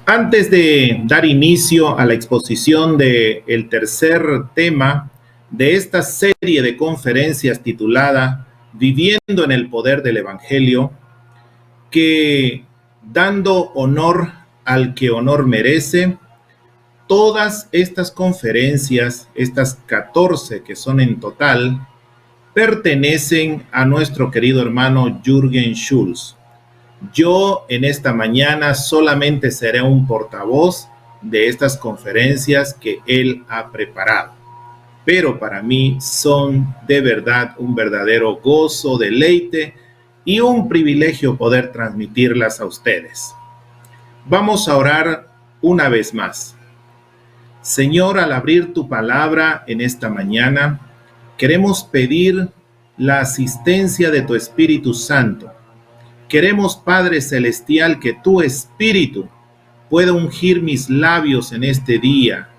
Antes de dar inicio a la exposición del tercer tema de esta serie de conferencias titulada Viviendo en el Poder del Evangelio, que dando honor al que honor merece, todas estas conferencias, estas 14 que son en total, pertenecen a nuestro querido hermano Jürgen Schulz. Yo en esta mañana solamente seré un portavoz de estas conferencias que él ha preparado. Pero para mí son de verdad un verdadero gozo, deleite y un privilegio poder transmitirlas a ustedes. Vamos a orar una vez más. Señor, al abrir tu palabra en esta mañana, queremos pedir la asistencia de tu Espíritu Santo. Queremos, Padre Celestial, que tu Espíritu pueda ungir mis labios en este día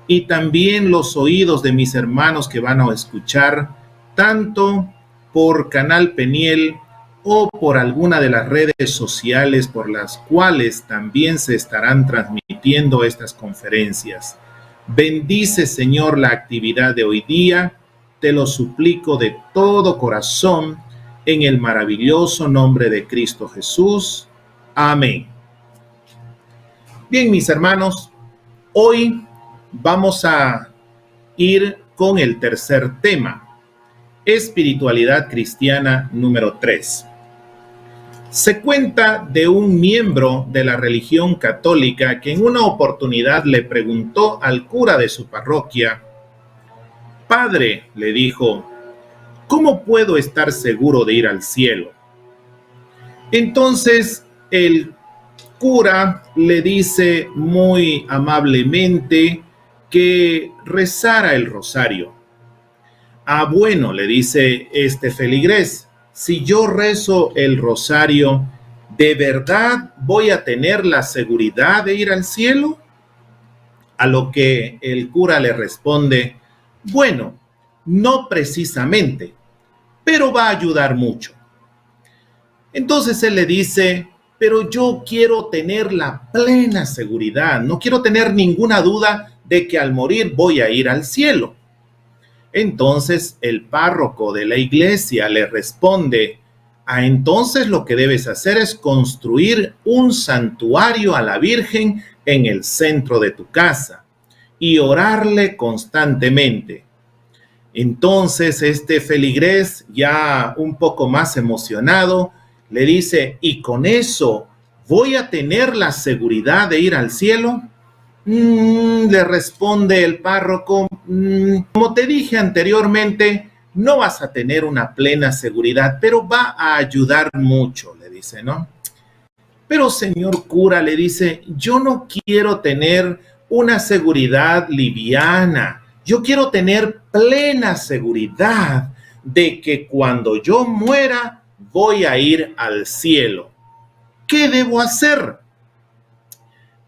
y también los oídos de mis hermanos que van a escuchar, tanto por Canal Peniel o por alguna de las redes sociales por las cuales también se estarán transmitiendo estas conferencias. Bendice, Señor, la actividad de hoy día. Te lo suplico de todo corazón, en el maravilloso nombre de Cristo Jesús. Amén. Bien, mis hermanos, hoy vamos a ir con el tercer tema, espiritualidad cristiana número 3. Se cuenta de un miembro de la religión católica que en una oportunidad le preguntó al cura de su parroquia: Padre, le dijo, ¿cómo puedo estar seguro de ir al cielo? Entonces el cura le dice muy amablemente que rezara el rosario. Ah, bueno, le dice este feligrés, si yo rezo el rosario, ¿de verdad voy a tener la seguridad de ir al cielo? A lo que el cura le responde, bueno, no precisamente, pero va a ayudar mucho. Entonces él le dice, pero yo quiero tener la plena seguridad, no quiero tener ninguna duda de que al morir voy a ir al cielo. Entonces el párroco de la iglesia le responde, entonces lo que debes hacer es construir un santuario a la Virgen en el centro de tu casa y orarle constantemente. Entonces este feligrés, ya un poco más emocionado, le dice, ¿y con eso voy a tener la seguridad de ir al cielo? Le responde el párroco, como te dije anteriormente, no vas a tener una plena seguridad, pero va a ayudar mucho, le dice, ¿no? Pero señor cura, le dice, yo no quiero tener una seguridad liviana, yo quiero tener plena seguridad de que cuando yo muera voy a ir al cielo. ¿Qué debo hacer?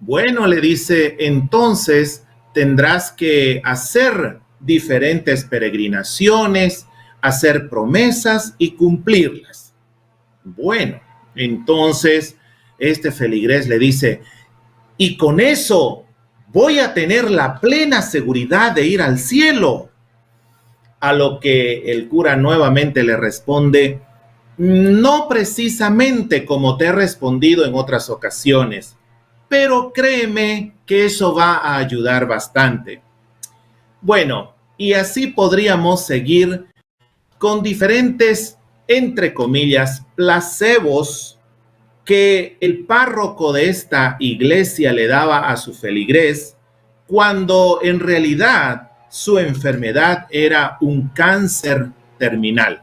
Bueno, le dice, entonces tendrás que hacer diferentes peregrinaciones, hacer promesas y cumplirlas. Bueno, entonces este feligrés le dice, y con eso voy a tener la plena seguridad de ir al cielo. A lo que el cura nuevamente le responde, no precisamente como te he respondido en otras ocasiones, pero créeme que eso va a ayudar bastante. Bueno, y así podríamos seguir con diferentes, entre comillas, placebos que el párroco de esta iglesia le daba a su feligrés, cuando en realidad su enfermedad era un cáncer terminal.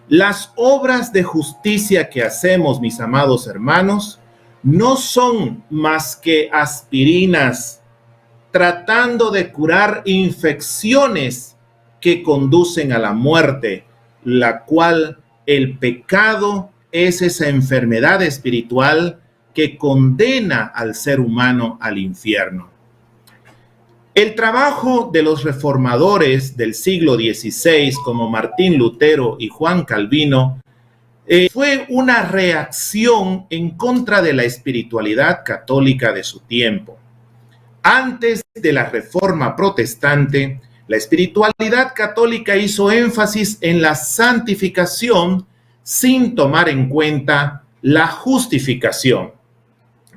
Las obras de justicia que hacemos, mis amados hermanos, no son más que aspirinas tratando de curar infecciones que conducen a la muerte, la cual el pecado es esa enfermedad espiritual que condena al ser humano al infierno. El trabajo de los reformadores del siglo XVI, como Martín Lutero y Juan Calvino, Fue una reacción en contra de la espiritualidad católica de su tiempo. Antes de la Reforma Protestante, la espiritualidad católica hizo énfasis en la santificación sin tomar en cuenta la justificación.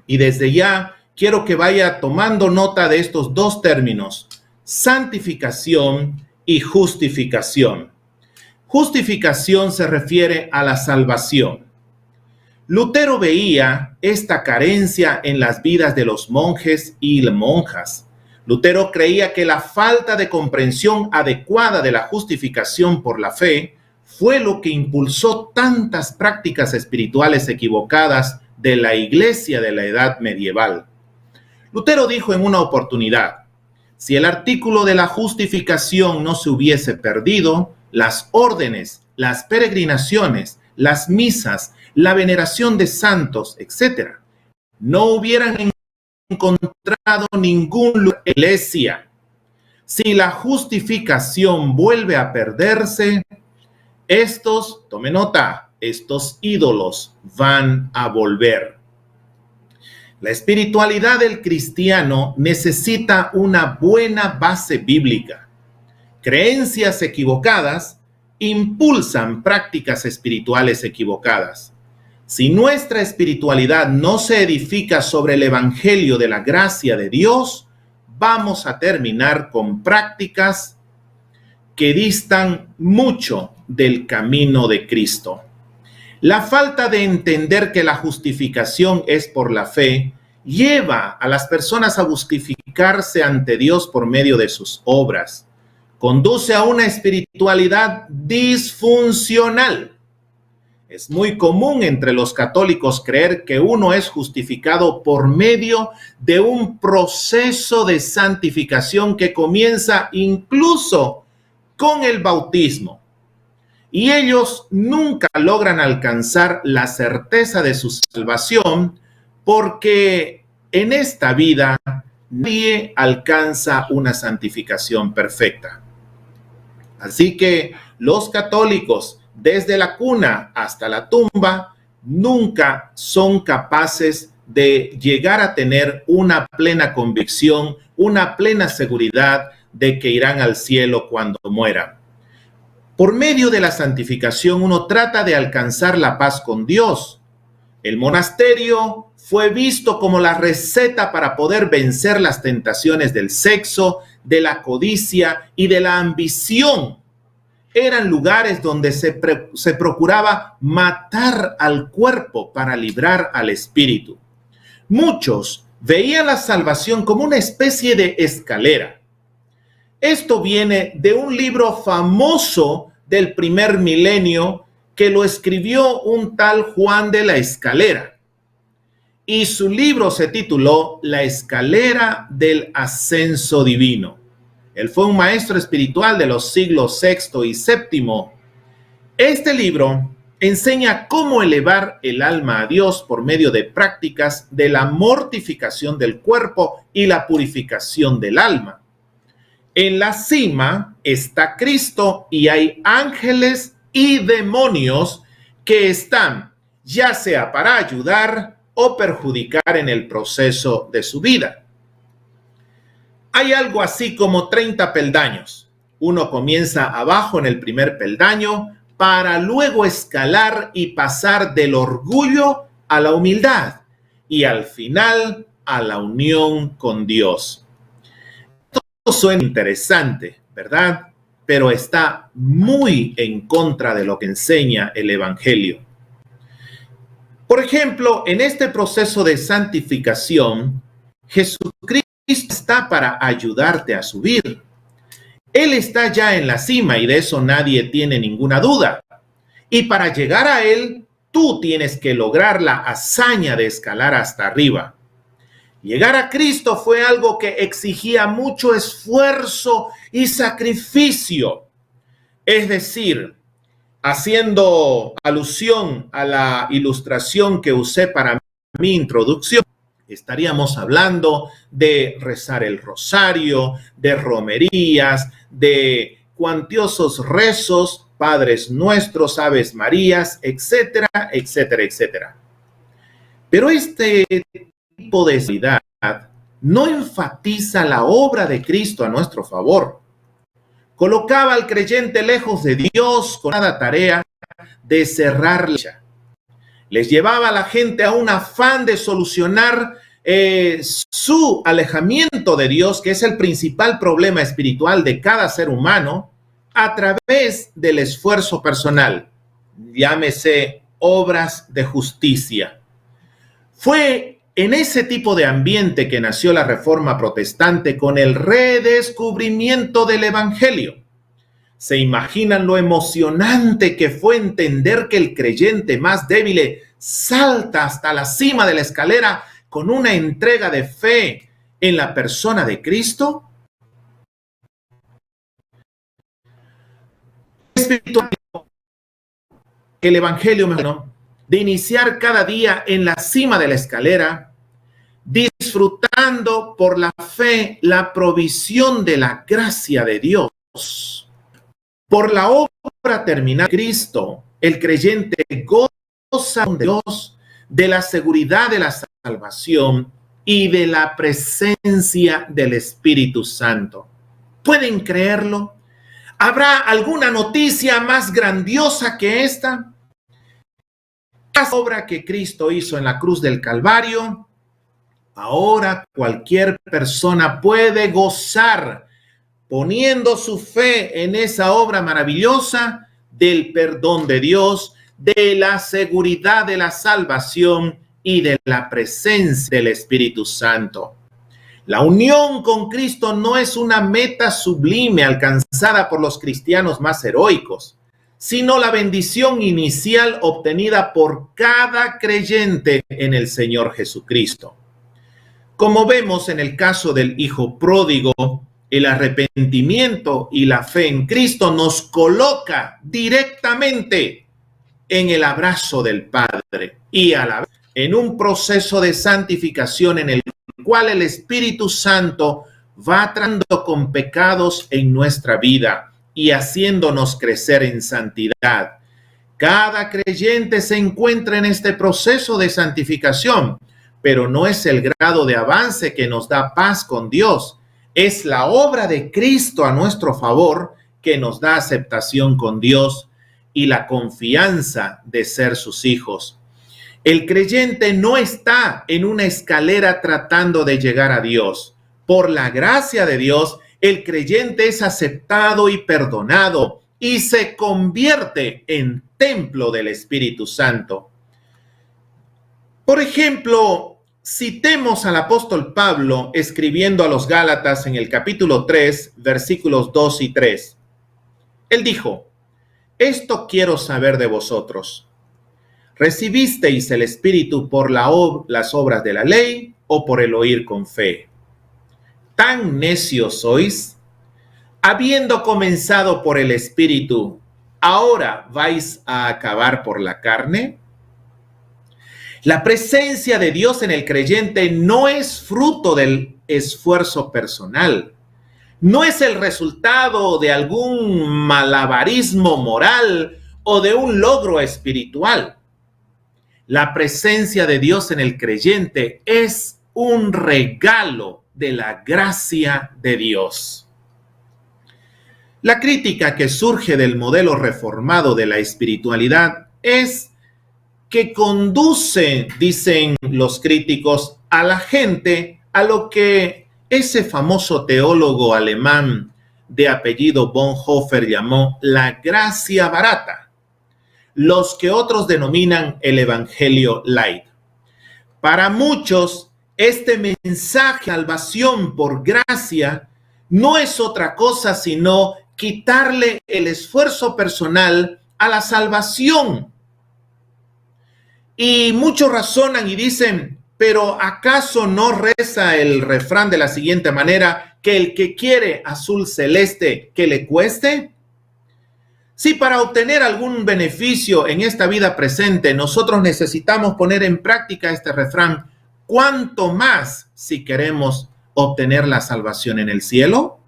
Y desde ya quiero que vaya tomando nota de estos dos términos, santificación y justificación. Justificación se refiere a la salvación. Lutero veía esta carencia en las vidas de los monjes y monjas. Lutero creía que la falta de comprensión adecuada de la justificación por la fe fue lo que impulsó tantas prácticas espirituales equivocadas de la Iglesia de la Edad Medieval. Lutero dijo en una oportunidad: si el artículo de la justificación no se hubiese perdido, las órdenes, las peregrinaciones, las misas, la veneración de santos, etc., no hubieran encontrado ningún lugar en la iglesia. Si la justificación vuelve a perderse, tome nota, estos ídolos van a volver. La espiritualidad del cristiano necesita una buena base bíblica. Creencias equivocadas impulsan prácticas espirituales equivocadas. Si nuestra espiritualidad no se edifica sobre el evangelio de la gracia de Dios, vamos a terminar con prácticas que distan mucho del camino de Cristo. La falta de entender que la justificación es por la fe lleva a las personas a justificarse ante Dios por medio de sus obras. Conduce a una espiritualidad disfuncional. Es muy común entre los católicos creer que uno es justificado por medio de un proceso de santificación que comienza incluso con el bautismo. Y ellos nunca logran alcanzar la certeza de su salvación porque en esta vida nadie alcanza una santificación perfecta. Así que los católicos, desde la cuna hasta la tumba, nunca son capaces de llegar a tener una plena convicción, una plena seguridad de que irán al cielo cuando mueran. Por medio de la santificación uno trata de alcanzar la paz con Dios. El monasterio fue visto como la receta para poder vencer las tentaciones del sexo, de la codicia y de la ambición. Eran lugares donde se procuraba matar al cuerpo para librar al espíritu. Muchos veían la salvación como una especie de escalera. Esto viene de un libro famoso del primer milenio que lo escribió un tal Juan de la Escalera. Y su libro se tituló La Escalera del Ascenso Divino. Él fue un maestro espiritual de los siglos VI y VII. Este libro enseña cómo elevar el alma a Dios por medio de prácticas de la mortificación del cuerpo y la purificación del alma. En la cima está Cristo y hay ángeles y demonios que están ya sea para ayudar o perjudicar en el proceso de su vida. Hay algo así como 30 peldaños. Uno comienza abajo en el primer peldaño para luego escalar y pasar del orgullo a la humildad y al final a la unión con Dios. Esto suena interesante, ¿verdad? Pero está muy en contra de lo que enseña el Evangelio. Por ejemplo, en este proceso de santificación, Jesucristo está para ayudarte a subir. Él está ya en la cima y de eso nadie tiene ninguna duda. Y para llegar a Él, tú tienes que lograr la hazaña de escalar hasta arriba. Llegar a Cristo fue algo que exigía mucho esfuerzo y sacrificio. Es decir, haciendo alusión a la ilustración que usé para mi introducción, estaríamos hablando de rezar el rosario, de romerías, de cuantiosos rezos Padres Nuestros, Aves Marías, etcétera, etcétera, etcétera. Pero este tipo de espiritualidad no enfatiza la obra de Cristo a nuestro favor. Colocaba al creyente lejos de Dios con cada tarea de cerrar la brecha. Les llevaba a la gente a un afán de solucionar su alejamiento de Dios, que es el principal problema espiritual de cada ser humano, a través del esfuerzo personal, llámese obras de justicia. Fue en ese tipo de ambiente que nació la Reforma Protestante con el redescubrimiento del Evangelio. ¿Se imaginan lo emocionante que fue entender que el creyente más débil salta hasta la cima de la escalera con una entrega de fe en la persona de Cristo? El Evangelio de iniciar cada día en la cima de la escalera, disfrutando por la fe la provisión de la gracia de Dios. Por la obra terminada de Cristo, el creyente goza de Dios, de la seguridad de la salvación y de la presencia del Espíritu Santo. ¿Pueden creerlo? ¿Habrá alguna noticia más grandiosa que esta? La obra que Cristo hizo en la cruz del Calvario, ahora cualquier persona puede gozar poniendo su fe en esa obra maravillosa del perdón de Dios, de la seguridad de la salvación y de la presencia del Espíritu Santo. La unión con Cristo no es una meta sublime alcanzada por los cristianos más heroicos, sino la bendición inicial obtenida por cada creyente en el Señor Jesucristo. Como vemos en el caso del hijo pródigo, el arrepentimiento y la fe en Cristo nos coloca directamente en el abrazo del Padre y a la vez en un proceso de santificación en el cual el Espíritu Santo va tratando con pecados en nuestra vida y haciéndonos crecer en santidad. Cada creyente se encuentra en este proceso de santificación, pero no es el grado de avance que nos da paz con Dios. Es la obra de Cristo a nuestro favor que nos da aceptación con Dios y la confianza de ser sus hijos. El creyente no está en una escalera tratando de llegar a Dios. Por la gracia de Dios, el creyente es aceptado y perdonado y se convierte en templo del Espíritu Santo. Por ejemplo, citemos al apóstol Pablo escribiendo a los Gálatas en el capítulo 3, versículos 2 y 3. Él dijo: esto quiero saber de vosotros. ¿Recibisteis el Espíritu por las obras de la ley o por el oír con fe? ¿Tan necios sois? Habiendo comenzado por el Espíritu, ¿ahora vais a acabar por la carne? La presencia de Dios en el creyente no es fruto del esfuerzo personal. No es el resultado de algún malabarismo moral o de un logro espiritual. La presencia de Dios en el creyente es un regalo de la gracia de Dios. La crítica que surge del modelo reformado de la espiritualidad es que conduce, dicen los críticos, a la gente a lo que ese famoso teólogo alemán de apellido Bonhoeffer llamó la gracia barata, los que otros denominan el Evangelio light. Para muchos, este mensaje de salvación por gracia no es otra cosa sino quitarle el esfuerzo personal a la salvación. Y muchos razonan y dicen: ¿pero acaso no reza el refrán de la siguiente manera, que el que quiere azul celeste, que le cueste? Si para obtener algún beneficio en esta vida presente nosotros necesitamos poner en práctica este refrán, ¿cuánto más si queremos obtener la salvación en el cielo?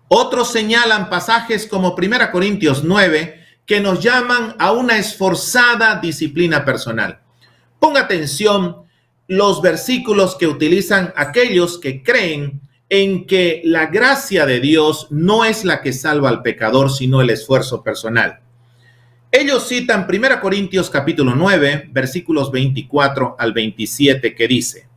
Otros señalan pasajes como 1 Corintios 9 que nos llaman a una esforzada disciplina personal. Ponga atención los versículos que utilizan aquellos que creen en que la gracia de Dios no es la que salva al pecador, sino el esfuerzo personal. Ellos citan 1 Corintios capítulo 9, versículos 24 al 27, que dice: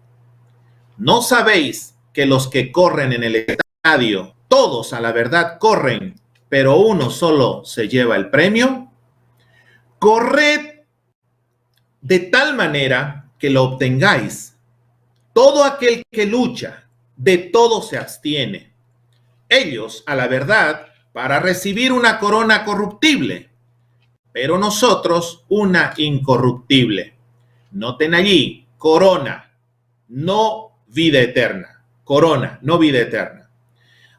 ¿no sabéis que los que corren en el estadio, todos a la verdad corren, pero uno solo se lleva el premio? Corred de tal manera que lo obtengáis. Todo aquel que lucha, de todo se abstiene. Ellos, a la verdad, para recibir una corona corruptible, pero nosotros una incorruptible. Noten allí, corona, no vida eterna. Corona, no vida eterna.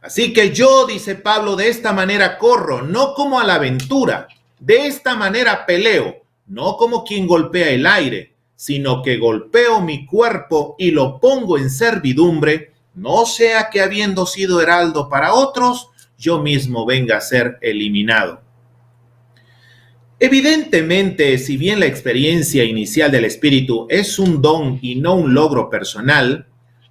Así que yo, dice Pablo, de esta manera corro, no como a la aventura. De esta manera peleo, no como quien golpea el aire, sino que golpeo mi cuerpo y lo pongo en servidumbre, no sea que habiendo sido heraldo para otros, yo mismo venga a ser eliminado. Evidentemente, si bien la experiencia inicial del Espíritu es un don y no un logro personal,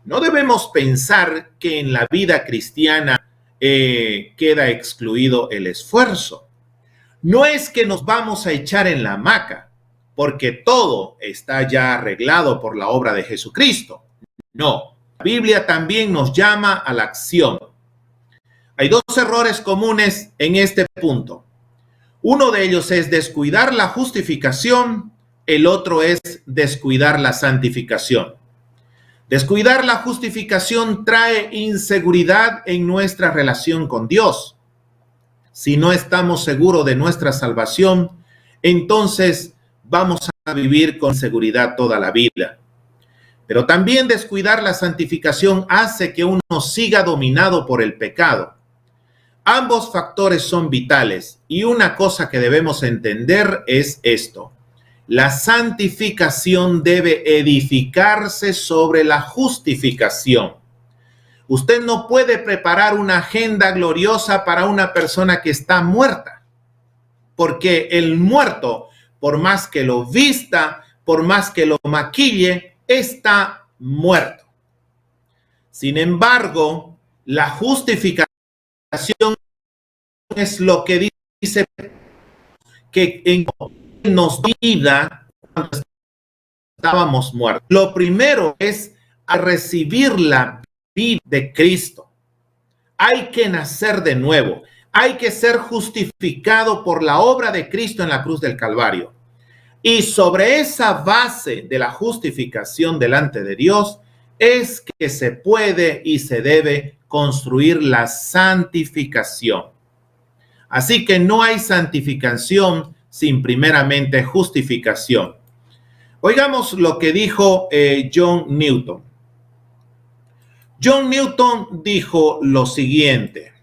no debemos pensar que en la vida cristiana queda excluido el esfuerzo. No es que nos vamos a echar en la hamaca, porque todo está ya arreglado por la obra de Jesucristo. No, la Biblia también nos llama a la acción. Hay dos errores comunes en este punto. Uno de ellos es descuidar la justificación, el otro es descuidar la santificación. Descuidar la justificación trae inseguridad en nuestra relación con Dios. Si no estamos seguros de nuestra salvación, entonces vamos a vivir con seguridad toda la vida. Pero también descuidar la santificación hace que uno siga dominado por el pecado. Ambos factores son vitales y una cosa que debemos entender es esto: la santificación debe edificarse sobre la justificación. Usted no puede preparar una agenda gloriosa para una persona que está muerta, porque el muerto, por más que lo vista, por más que lo maquille, está muerto. Sin embargo, la justificación es lo que dice que nos vida cuando estábamos muertos. Lo primero es a recibir la vida de Cristo. Hay que nacer de nuevo. Hay que ser justificado por la obra de Cristo en la cruz del Calvario. Y sobre esa base de la justificación delante de Dios es que se puede y se debe construir la santificación. Así que no hay santificación sin primeramente justificación. Oigamos lo que dijo John Newton. John Newton dijo lo siguiente: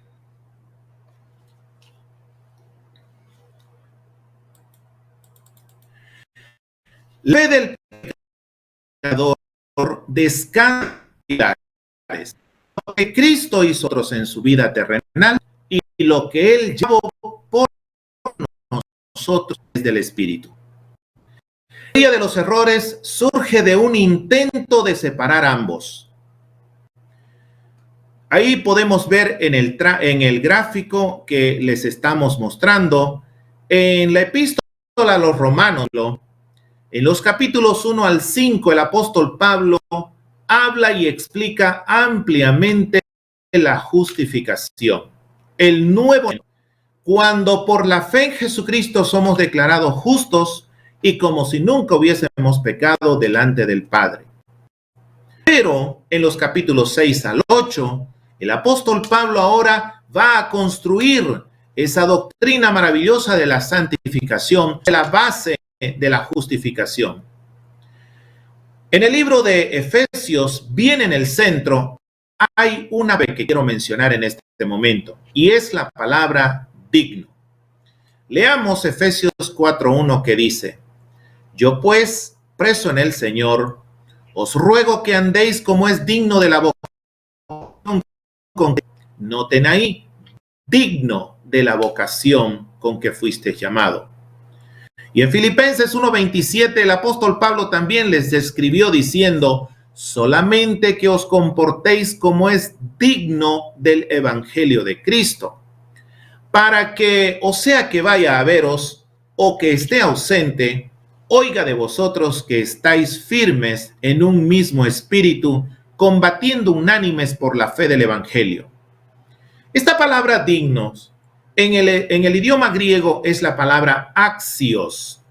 la fe del pecador descansa en lo que Cristo hizo otros en su vida terrenal y lo que Él llevó por nosotros desde el Espíritu. La mayoría de los errores surge de un intento de separar ambos. Ahí podemos ver en el gráfico que les estamos mostrando en la epístola a los Romanos, en los capítulos 1 al 5, el apóstol Pablo habla y explica ampliamente la justificación, el nuevo, cuando por la fe en Jesucristo somos declarados justos y como si nunca hubiésemos pecado delante del Padre. Pero en los capítulos 6 al 8, el apóstol Pablo ahora va a construir esa doctrina maravillosa de la santificación, de la base de la justificación. En el libro de Efesios, bien en el centro, hay una que quiero mencionar en este momento, y es la palabra digno. Leamos Efesios 4:1, que dice: yo pues, preso en el Señor, os ruego que andéis como es digno de la vocación. Noten ahí, digno de la vocación con que fuiste llamado. Y en Filipenses 1:27 el apóstol Pablo también les describió diciendo: solamente que os comportéis como es digno del evangelio de Cristo, para que, o sea que vaya a veros o que esté ausente, oiga de vosotros que estáis firmes en un mismo espíritu, combatiendo unánimes por la fe del evangelio. Esta palabra dignos en el idioma griego es la palabra axios,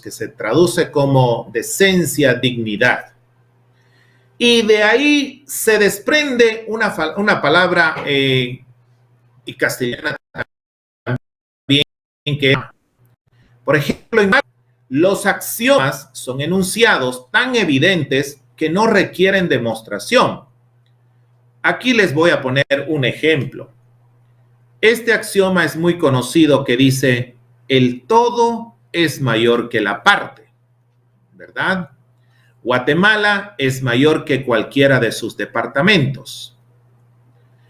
que se traduce como decencia, dignidad. Y de ahí se desprende una palabra y castellana también, que, por ejemplo, los axiomas son enunciados tan evidentes que no requieren demostración. Aquí les voy a poner un ejemplo. Este axioma es muy conocido, que dice: el todo es mayor que la parte, ¿verdad? Guatemala es mayor que cualquiera de sus departamentos.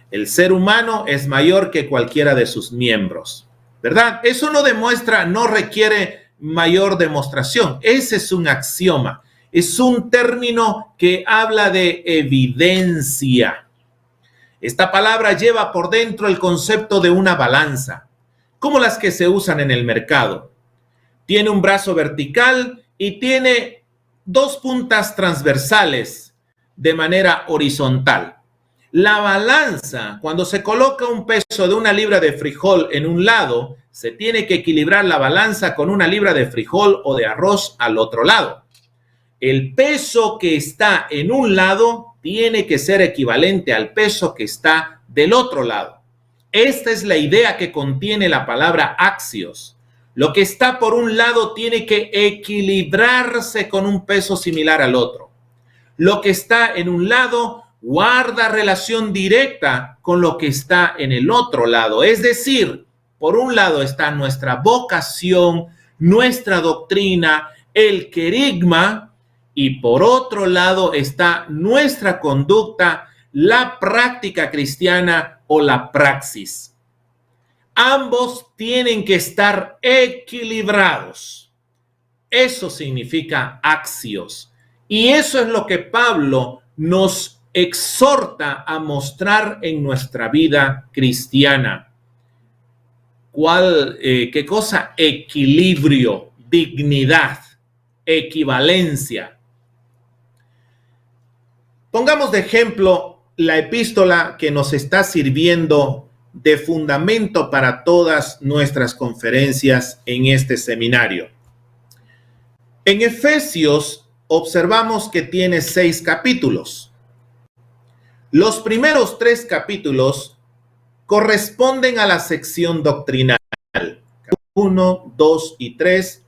El ser humano es mayor que cualquiera de sus miembros, ¿verdad? Eso no demuestra, no requiere mayor demostración. Ese es un axioma. Es un término que habla de evidencia. Esta palabra lleva por dentro el concepto de una balanza, como las que se usan en el mercado. Tiene un brazo vertical y tiene dos puntas transversales de manera horizontal. La balanza, cuando se coloca un peso de 1 libra de frijol en un lado, se tiene que equilibrar la balanza con 1 libra de frijol o de arroz al otro lado. El peso que está en un lado tiene que ser equivalente al peso que está del otro lado. Esta es la idea que contiene la palabra axios. Lo que está por un lado tiene que equilibrarse con un peso similar al otro. Lo que está en un lado guarda relación directa con lo que está en el otro lado. Es decir, por un lado está nuestra vocación, nuestra doctrina, el querigma, y por otro lado está nuestra conducta, la práctica cristiana o la praxis. Ambos tienen que estar equilibrados. Eso significa axios. Y eso es lo que Pablo nos exhorta a mostrar en nuestra vida cristiana. ¿Qué cosa? Equilibrio, dignidad, equivalencia. Pongamos de ejemplo la epístola que nos está sirviendo de fundamento para todas nuestras conferencias en este seminario. En Efesios observamos que tiene 6 capítulos. Los primeros 3 capítulos corresponden a la sección doctrinal. 1, 2 y 3,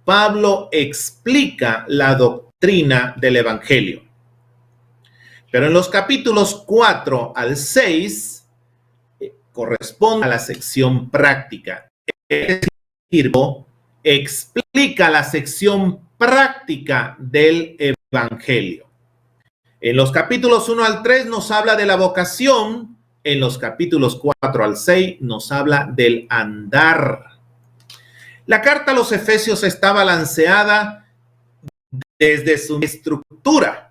Pablo explica la doctrina del Evangelio. Pero en los capítulos 4 al 6 corresponde a la sección práctica. Es decir, explica la sección práctica del Evangelio. En los capítulos 1 al 3 nos habla de la vocación. En los capítulos 4 al 6 nos habla del andar. La carta a los Efesios está balanceada desde su estructura.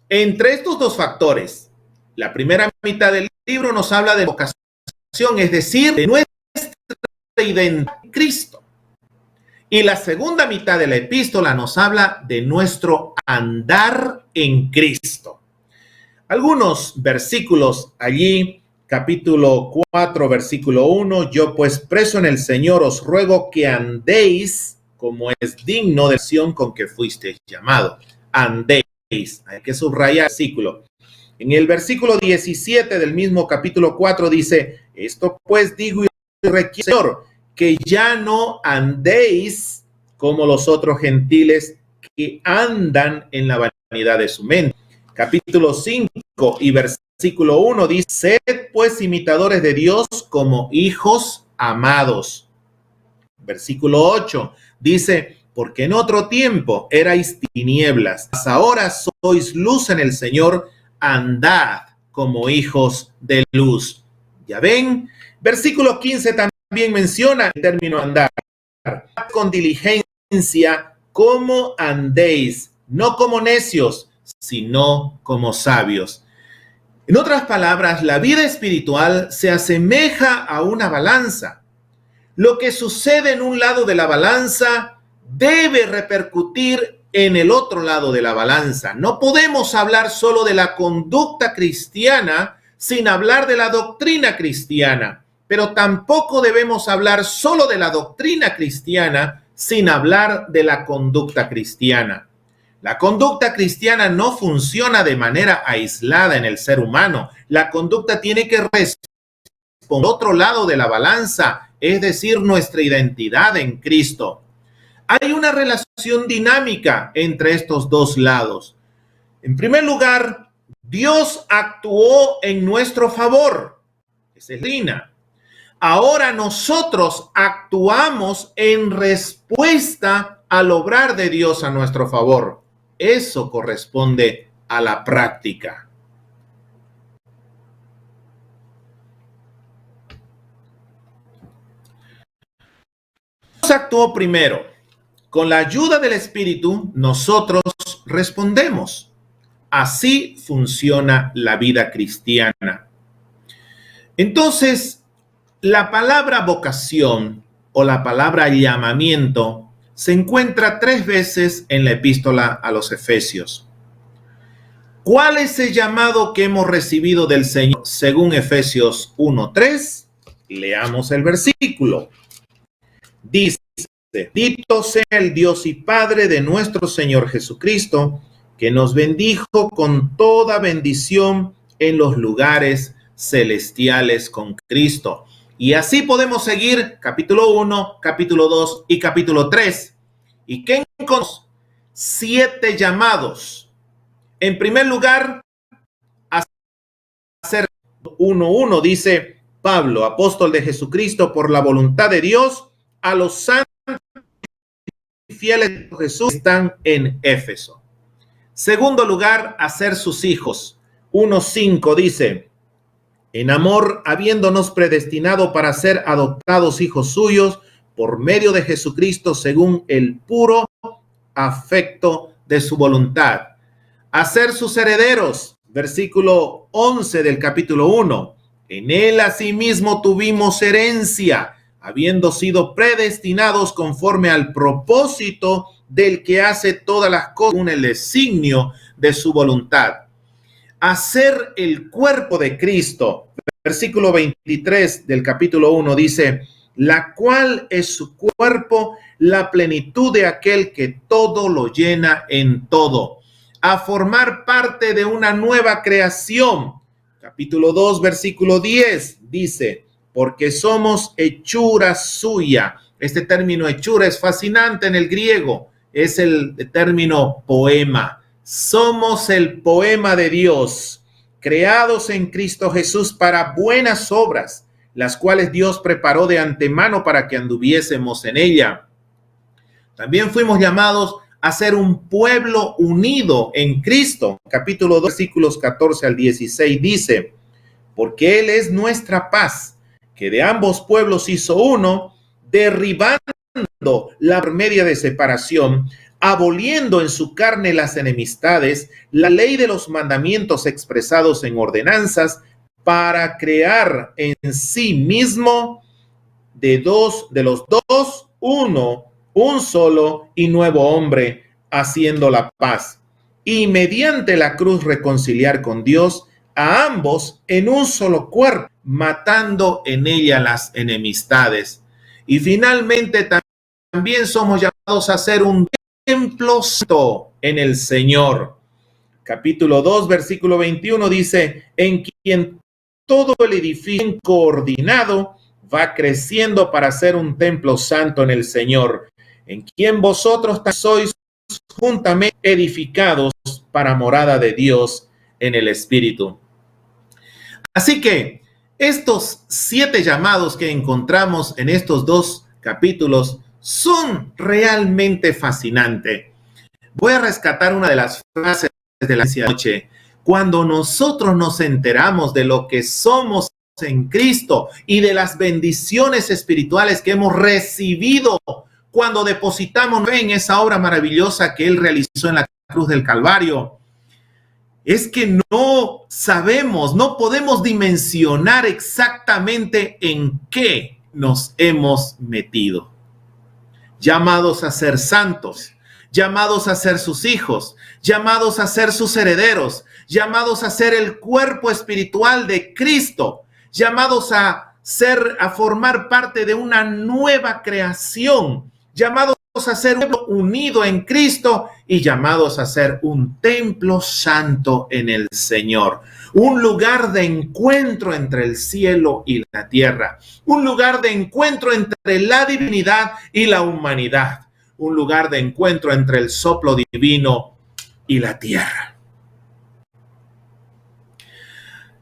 Entre estos dos factores, la primera mitad del libro nos habla de vocación, es decir, de nuestra identidad en Cristo. Y la segunda mitad de la epístola nos habla de nuestro andar en Cristo. Algunos versículos allí, capítulo 4, versículo 1, yo pues preso en el Señor os ruego que andéis como es digno de la acción con que fuisteis llamado. Andéis. Hay que subrayar el versículo. En el versículo 17 del mismo capítulo 4 dice: esto pues digo y requiero, Señor, que ya no andéis como los otros gentiles que andan en la vanidad de su mente. Capítulo 5 y versículo 1 dice: sed pues imitadores de Dios como hijos amados. Versículo 8 dice: porque en otro tiempo erais tinieblas, mas ahora sois luz en el Señor, andad como hijos de luz. Ya ven, versículo 15 también menciona el término andar. Con diligencia, como andéis, no como necios, sino como sabios. En otras palabras, la vida espiritual se asemeja a una balanza. Lo que sucede en un lado de la balanza debe repercutir en el otro lado de la balanza. No podemos hablar solo de la conducta cristiana sin hablar de la doctrina cristiana, pero tampoco debemos hablar solo de la doctrina cristiana sin hablar de la conducta cristiana. La conducta cristiana no funciona de manera aislada en el ser humano. La conducta tiene que responder al otro lado de la balanza, es decir, nuestra identidad en Cristo. Hay una relación dinámica entre estos dos lados. En primer lugar, Dios actuó en nuestro favor. Esa es Lina. Ahora nosotros actuamos en respuesta al obrar de Dios a nuestro favor. Eso corresponde a la práctica. Dios actuó primero. Con la ayuda del Espíritu, nosotros respondemos. Así funciona la vida cristiana. Entonces, la palabra vocación o la palabra llamamiento se encuentra 3 veces en la epístola a los Efesios. ¿Cuál es el llamado que hemos recibido del Señor según Efesios 1:3? Leamos el versículo. Dice: bendito sea el Dios y Padre de nuestro Señor Jesucristo, que nos bendijo con toda bendición en los lugares celestiales con Cristo. Y así podemos seguir capítulo 1, capítulo 2 y capítulo 3. ¿Y qué encontramos? 7 llamados. En primer lugar, a hacer 1:1 dice Pablo, apóstol de Jesucristo por la voluntad de Dios, a los santos y fieles de Jesús que están en Éfeso. Segundo lugar, a ser sus hijos. 1:5 dice, en amor, habiéndonos predestinado para ser adoptados hijos suyos por medio de Jesucristo según el puro afecto de su voluntad. A ser sus herederos, versículo 11 del capítulo 1. En él asimismo tuvimos herencia, habiendo sido predestinados conforme al propósito del que hace todas las cosas según el designio de su voluntad. Hacer el cuerpo de Cristo, versículo 23 del capítulo 1 dice, la cual es su cuerpo, la plenitud de aquel que todo lo llena en todo. A formar parte de una nueva creación. Capítulo 2, versículo 10 dice, porque somos hechura suya. Este término hechura es fascinante en el griego, es el término poema. Somos el poema de Dios, creados en Cristo Jesús para buenas obras, las cuales Dios preparó de antemano para que anduviésemos en ella. También fuimos llamados a ser un pueblo unido en Cristo. Capítulo 2, versículos 14 al 16 dice, porque Él es nuestra paz, que de ambos pueblos hizo uno, derribando la media de separación, aboliendo en su carne las enemistades, la ley de los mandamientos expresados en ordenanzas, para crear en sí mismo de los dos uno, un solo y nuevo hombre, haciendo la paz, y mediante la cruz reconciliar con Dios a ambos en un solo cuerpo, matando en ella las enemistades. Y finalmente también somos llamados a ser un templo santo en el Señor. Capítulo 2, versículo 21 dice, en quien todo el edificio coordinado va creciendo para ser un templo santo en el Señor, en quien vosotros sois juntamente edificados para morada de Dios en el Espíritu. Así que estos 7 llamados que encontramos en estos 2 capítulos son realmente fascinantes. Voy a rescatar una de las frases de la noche. Cuando nosotros nos enteramos de lo que somos en Cristo y de las bendiciones espirituales que hemos recibido cuando depositamos en esa obra maravillosa que Él realizó en la cruz del Calvario, es que no sabemos, no podemos dimensionar exactamente en qué nos hemos metido. Llamados a ser santos, llamados a ser sus hijos, llamados a ser sus herederos, llamados a ser el cuerpo espiritual de Cristo, llamados a formar parte de una nueva creación, llamados a ser un pueblo unido en Cristo y llamados a ser un templo santo en el Señor, un lugar de encuentro entre el cielo y la tierra, un lugar de encuentro entre la divinidad y la humanidad, un lugar de encuentro entre el soplo divino y la tierra.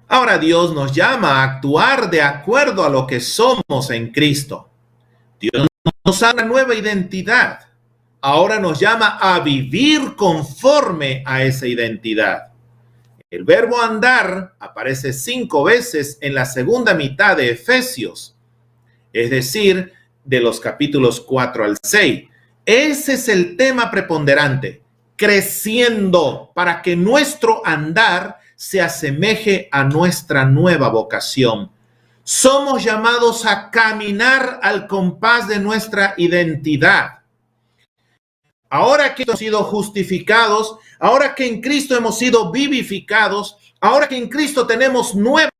Ahora Dios nos llama a actuar de acuerdo a lo que somos en Cristo. Dios nos da una nueva identidad. Ahora nos llama a vivir conforme a esa identidad. El verbo andar aparece 5 veces en la segunda mitad de Efesios, es decir, de los capítulos 4 al 6. Ese es el tema preponderante, creciendo para que nuestro andar se asemeje a nuestra nueva vocación. Somos llamados a caminar al compás de nuestra identidad. Ahora que hemos sido justificados, ahora que en Cristo hemos sido vivificados, ahora que en Cristo tenemos nueva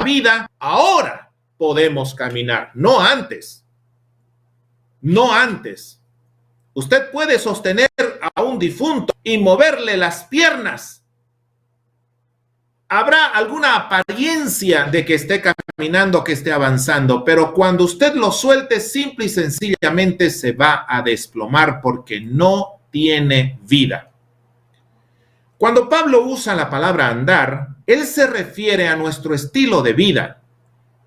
vida, ahora podemos caminar, no antes. No antes. Usted puede sostener a un difunto y moverle las piernas. Habrá alguna apariencia de que esté caminando, que esté avanzando, pero cuando usted lo suelte, simple y sencillamente se va a desplomar porque no tiene vida. Cuando Pablo usa la palabra andar, él se refiere a nuestro estilo de vida.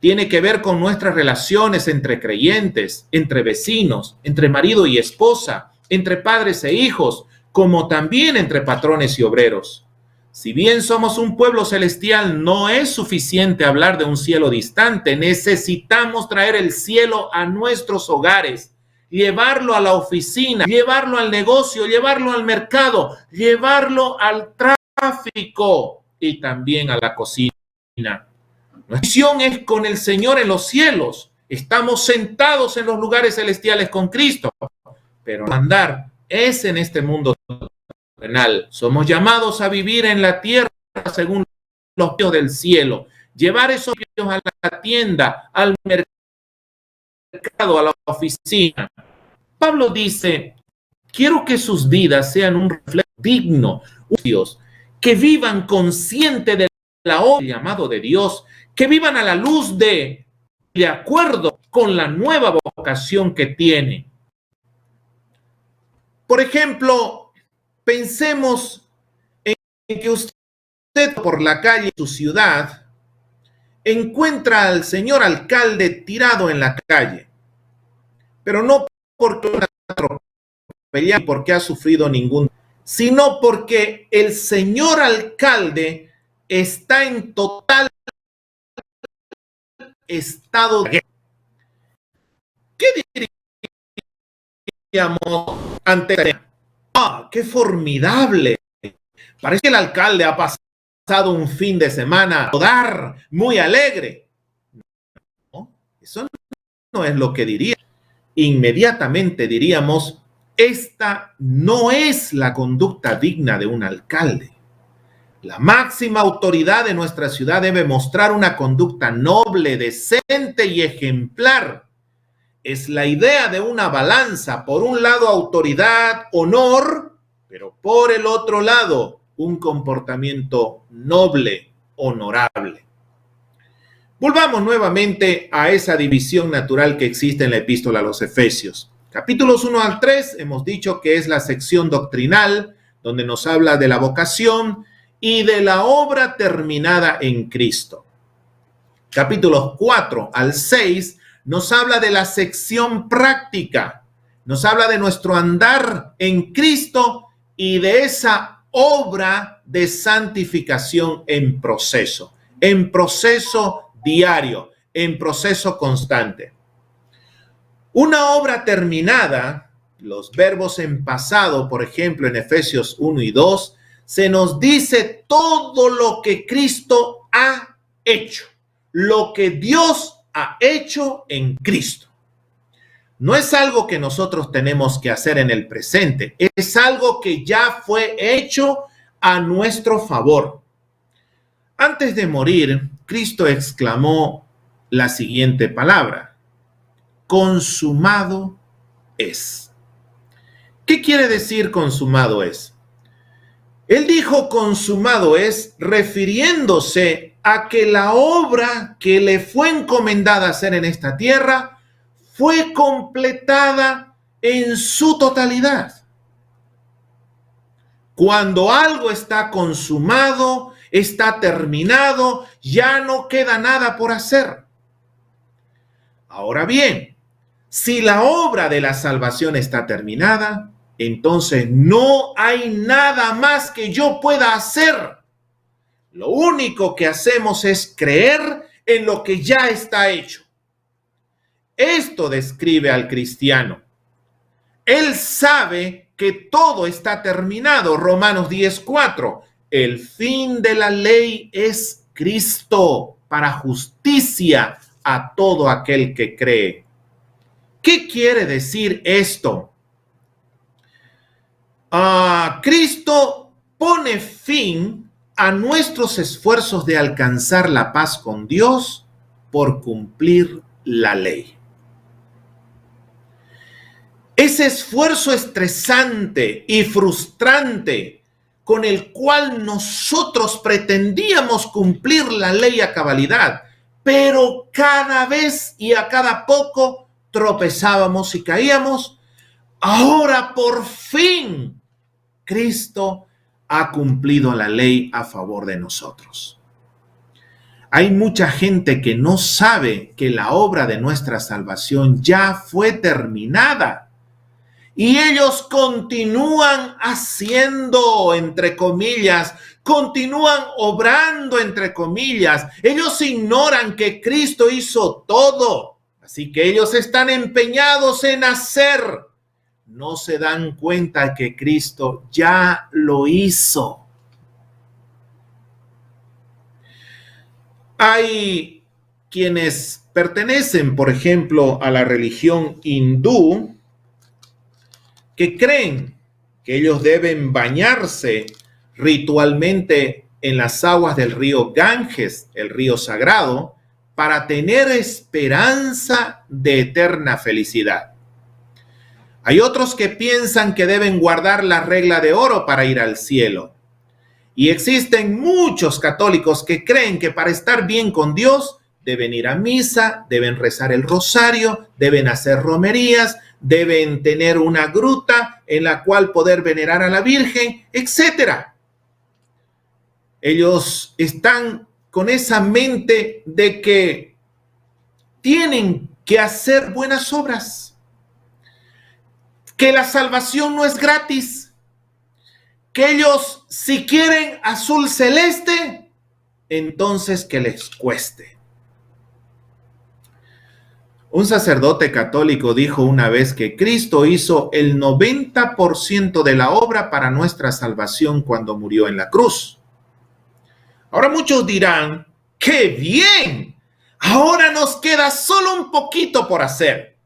Tiene que ver con nuestras relaciones entre creyentes, entre vecinos, entre marido y esposa, entre padres e hijos, como también entre patrones y obreros. Si bien somos un pueblo celestial, no es suficiente hablar de un cielo distante. Necesitamos traer el cielo a nuestros hogares, llevarlo a la oficina, llevarlo al negocio, llevarlo al mercado, llevarlo al tráfico y también a la cocina. Nuestra misión es con el Señor en los cielos. Estamos sentados en los lugares celestiales con Cristo, pero andar es en este mundo terrenal. Somos llamados a vivir en la tierra según los pies del cielo, llevar esos pies a la tienda, al mercado, a la oficina. Pablo dice, quiero que sus vidas sean un reflejo digno, Dios, que vivan consciente de la obra y llamado de Dios, que vivan a la luz de acuerdo con la nueva vocación que tiene. Por ejemplo, pensemos en que usted por la calle de su ciudad encuentra al señor alcalde tirado en la calle, pero no porque una atropellada, porque ha sufrido ningún, sino porque el señor alcalde está en total estado de guerra. ¿Qué diríamos ante esto? ¡Ah, qué formidable! Parece que el alcalde ha pasado un fin de semana muy alegre. No, eso no es lo que diría. Inmediatamente diríamos, esta no es la conducta digna de un alcalde. La máxima autoridad de nuestra ciudad debe mostrar una conducta noble, decente y ejemplar. Es la idea de una balanza, por un lado autoridad, honor, pero por el otro lado un comportamiento noble, honorable. Volvamos nuevamente a esa división natural que existe en la epístola a los Efesios. Capítulos 1 al 3 hemos dicho que es la sección doctrinal, donde nos habla de la vocación y de la obra terminada en Cristo. Capítulos 4 al 6 nos habla de la sección práctica, nos habla de nuestro andar en Cristo y de esa obra de santificación en proceso diario, en proceso constante. Una obra terminada, los verbos en pasado, por ejemplo, en Efesios 1 y 2, se nos dice todo lo que Cristo ha hecho, lo que Dios ha hecho en Cristo. No es algo que nosotros tenemos que hacer en el presente, es algo que ya fue hecho a nuestro favor. Antes de morir, Cristo exclamó la siguiente palabra: consumado es. ¿Qué quiere decir consumado es? Él dijo consumado es refiriéndose a que la obra que le fue encomendada hacer en esta tierra fue completada en su totalidad. Cuando algo está consumado, está terminado, ya no queda nada por hacer. Ahora bien, si la obra de la salvación está terminada, entonces no hay nada más que yo pueda hacer. Lo único que hacemos es creer en lo que ya está hecho. Esto describe al cristiano. Él sabe que todo está terminado. Romanos 10:4. El fin de la ley es Cristo para justicia a todo aquel que cree. ¿Qué quiere decir esto? Cristo pone fin a nuestros esfuerzos de alcanzar la paz con Dios por cumplir la ley. Ese esfuerzo estresante y frustrante con el cual nosotros pretendíamos cumplir la ley a cabalidad, pero cada vez y a cada poco tropezábamos y caíamos, ahora por fin Cristo ha cumplido la ley a favor de nosotros. Hay mucha gente que no sabe que la obra de nuestra salvación ya fue terminada y ellos continúan haciendo, entre comillas, continúan obrando, entre comillas. Ellos ignoran que Cristo hizo todo, así que ellos están empeñados en hacer. No se dan cuenta que Cristo ya lo hizo. Hay quienes pertenecen, por ejemplo, a la religión hindú, que creen que ellos deben bañarse ritualmente en las aguas del río Ganges, el río sagrado, para tener esperanza de eterna felicidad. Hay otros que piensan que deben guardar la regla de oro para ir al cielo. Y existen muchos católicos que creen que para estar bien con Dios deben ir a misa, deben rezar el rosario, deben hacer romerías, deben tener una gruta en la cual poder venerar a la Virgen, etc. Ellos están con esa mente de que tienen que hacer buenas obras, que la salvación no es gratis, que ellos si quieren azul celeste, entonces que les cueste. Un sacerdote católico dijo una vez que Cristo hizo el 90% de la obra para nuestra salvación cuando murió en la cruz. Ahora muchos dirán, ¡qué bien! Ahora nos queda solo un poquito por hacer.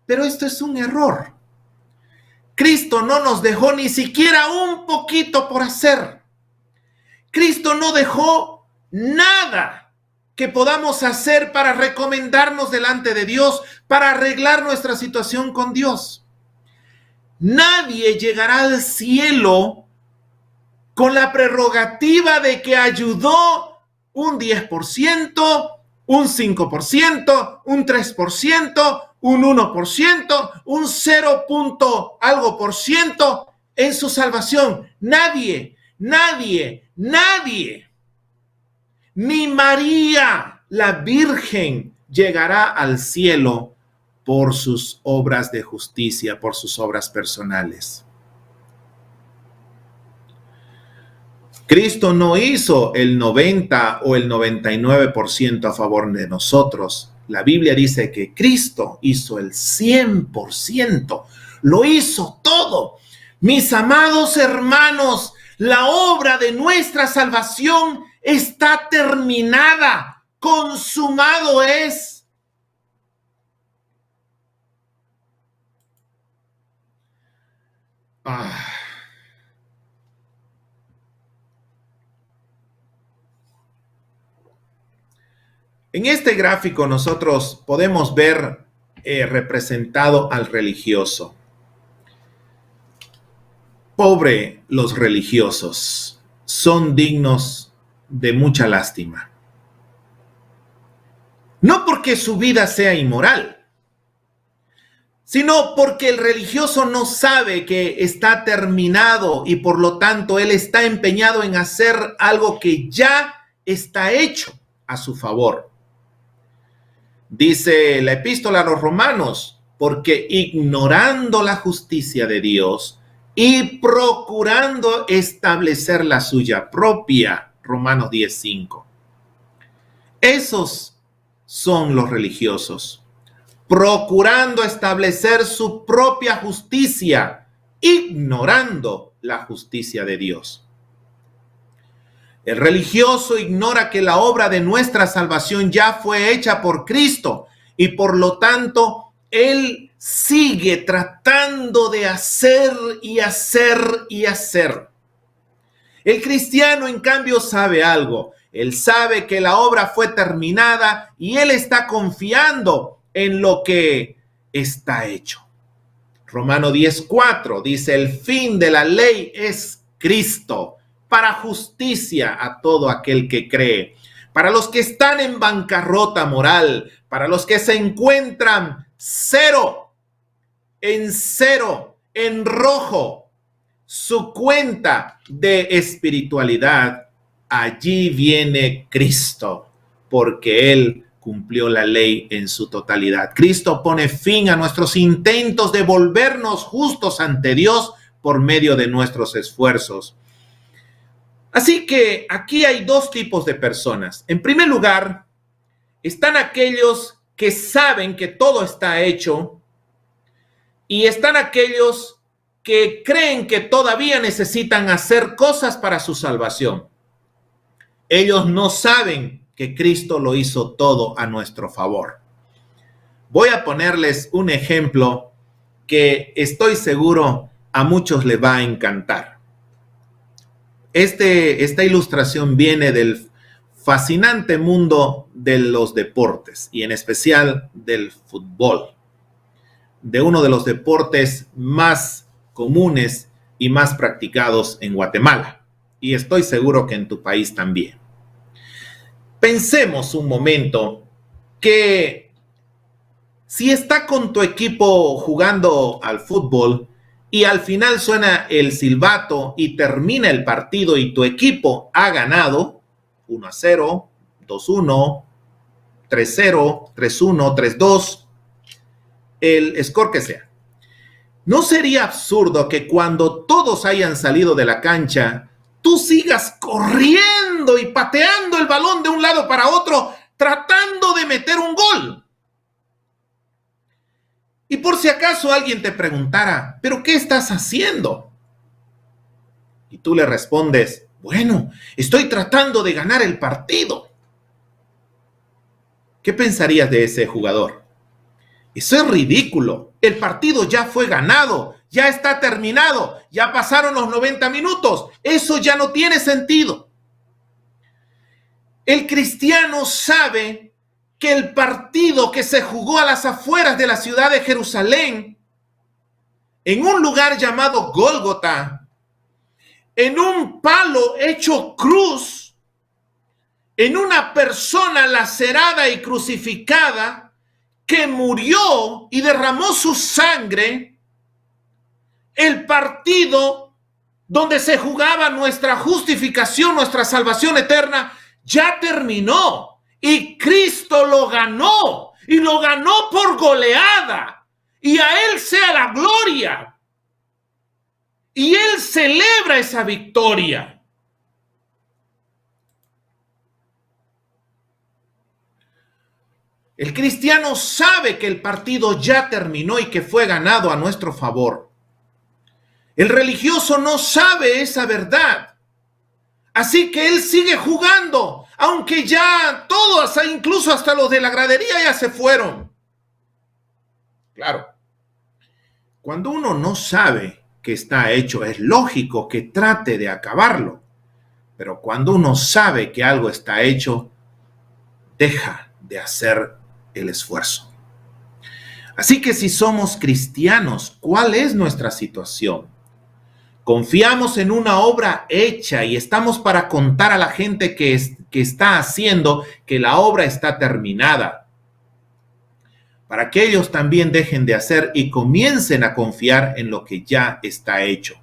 Pero esto es un error. Cristo no nos dejó ni siquiera un poquito por hacer. Cristo no dejó nada que podamos hacer para recomendarnos delante de Dios, para arreglar nuestra situación con Dios. Nadie llegará al cielo con la prerrogativa de que ayudó un 10%, un 5%, un 3%, un 1%, un 0. Algo por ciento en su salvación. Nadie. Ni María, la Virgen, llegará al cielo por sus obras de justicia, por sus obras personales. Cristo no hizo el 90 o el 99% a favor de nosotros. La Biblia dice que Cristo hizo el 100%. Lo hizo todo. Mis amados hermanos, la obra de nuestra salvación está terminada. Consumado es. En este gráfico nosotros podemos ver representado al religioso. Pobre los religiosos, son dignos de mucha lástima. No porque su vida sea inmoral, sino porque el religioso no sabe que está terminado y por lo tanto él está empeñado en hacer algo que ya está hecho a su favor. Dice la epístola a los Romanos, porque ignorando la justicia de Dios y procurando establecer la suya propia, Romanos 10:5. Esos son los religiosos, procurando establecer su propia justicia, ignorando la justicia de Dios. El religioso ignora que la obra de nuestra salvación ya fue hecha por Cristo y por lo tanto él sigue tratando de hacer y hacer y hacer. El cristiano, en cambio, sabe algo. Él sabe que la obra fue terminada y él está confiando en lo que está hecho. Romano 10:4 dice: el fin de la ley es Cristo, para justicia a todo aquel que cree, para los que están en bancarrota moral, para los que se encuentran cero, en rojo, su cuenta de espiritualidad. Allí viene Cristo, porque Él cumplió la ley en su totalidad. Cristo pone fin a nuestros intentos de volvernos justos ante Dios por medio de nuestros esfuerzos. Así que aquí hay dos tipos de personas. En primer lugar, están aquellos que saben que todo está hecho y están aquellos que creen que todavía necesitan hacer cosas para su salvación. Ellos no saben que Cristo lo hizo todo a nuestro favor. Voy a ponerles un ejemplo que estoy seguro a muchos les va a encantar. Esta ilustración viene del fascinante mundo de los deportes y en especial del fútbol, de uno de los deportes más comunes y más practicados en Guatemala, y estoy seguro que en tu país también. Pensemos un momento que si está con tu equipo jugando al fútbol y al final suena el silbato y termina el partido y tu equipo ha ganado 1-0, 2-1, 3-0, 3-1, 3-2, el score que sea. ¿No sería absurdo que cuando todos hayan salido de la cancha, tú sigas corriendo y pateando el balón de un lado para otro, tratando de meter un gol? Y por si acaso alguien te preguntara, ¿pero qué estás haciendo? Y tú le respondes, bueno, estoy tratando de ganar el partido. ¿Qué pensarías de ese jugador? Eso es ridículo. El partido ya fue ganado, ya está terminado, ya pasaron los 90 minutos. Eso ya no tiene sentido. El cristiano sabe que el partido que se jugó a las afueras de la ciudad de Jerusalén, en un lugar llamado Gólgota, en un palo hecho cruz, en una persona lacerada y crucificada que murió y derramó su sangre, el partido donde se jugaba nuestra justificación, nuestra salvación eterna, ya terminó. Y Cristo lo ganó, y lo ganó por goleada, y a Él sea la gloria. Y Él celebra esa victoria. El cristiano sabe que el partido ya terminó y que fue ganado a nuestro favor. El religioso no sabe esa verdad. Así que él sigue jugando, aunque ya todos, incluso hasta los de la gradería, ya se fueron. Claro, cuando uno no sabe que está hecho, es lógico que trate de acabarlo. Pero cuando uno sabe que algo está hecho, deja de hacer el esfuerzo. Así que si somos cristianos, ¿cuál es nuestra situación? Confiamos en una obra hecha y estamos para contar a la gente que está haciendo que la obra está terminada, para que ellos también dejen de hacer y comiencen a confiar en lo que ya está hecho.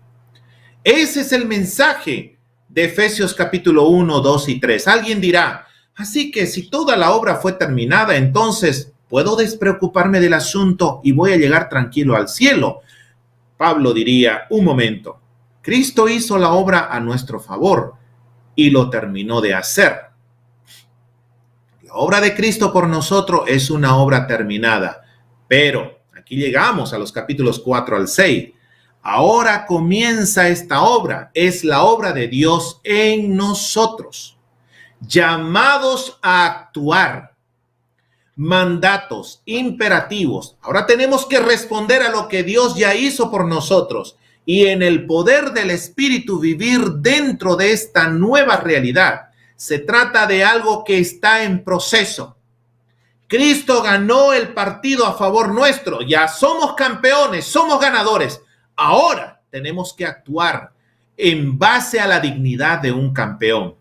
Ese es el mensaje de Efesios capítulo 1, 2 y 3. Alguien dirá, así que si toda la obra fue terminada, entonces puedo despreocuparme del asunto y voy a llegar tranquilo al cielo. Pablo diría, un momento. Cristo hizo la obra a nuestro favor y lo terminó de hacer. La obra de Cristo por nosotros es una obra terminada, pero aquí llegamos a los capítulos 4 al 6. Ahora comienza esta obra, es la obra de Dios en nosotros, llamados a actuar. Mandatos, imperativos. Ahora tenemos que responder a lo que Dios ya hizo por nosotros y en el poder del Espíritu vivir dentro de esta nueva realidad. Se trata de algo que está en proceso. Cristo ganó el partido a favor nuestro. Ya somos campeones, somos ganadores. Ahora tenemos que actuar en base a la dignidad de un campeón.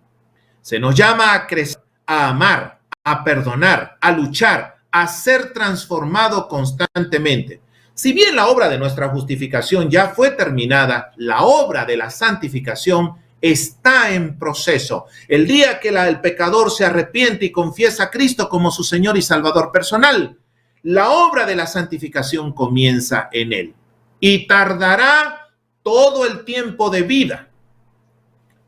Se nos llama a crecer, a amar, a perdonar, a luchar, a ser transformado constantemente. Si bien la obra de nuestra justificación ya fue terminada, la obra de la santificación está en proceso. El día que el pecador se arrepiente y confiesa a Cristo como su Señor y Salvador personal, la obra de la santificación comienza en él y tardará todo el tiempo de vida.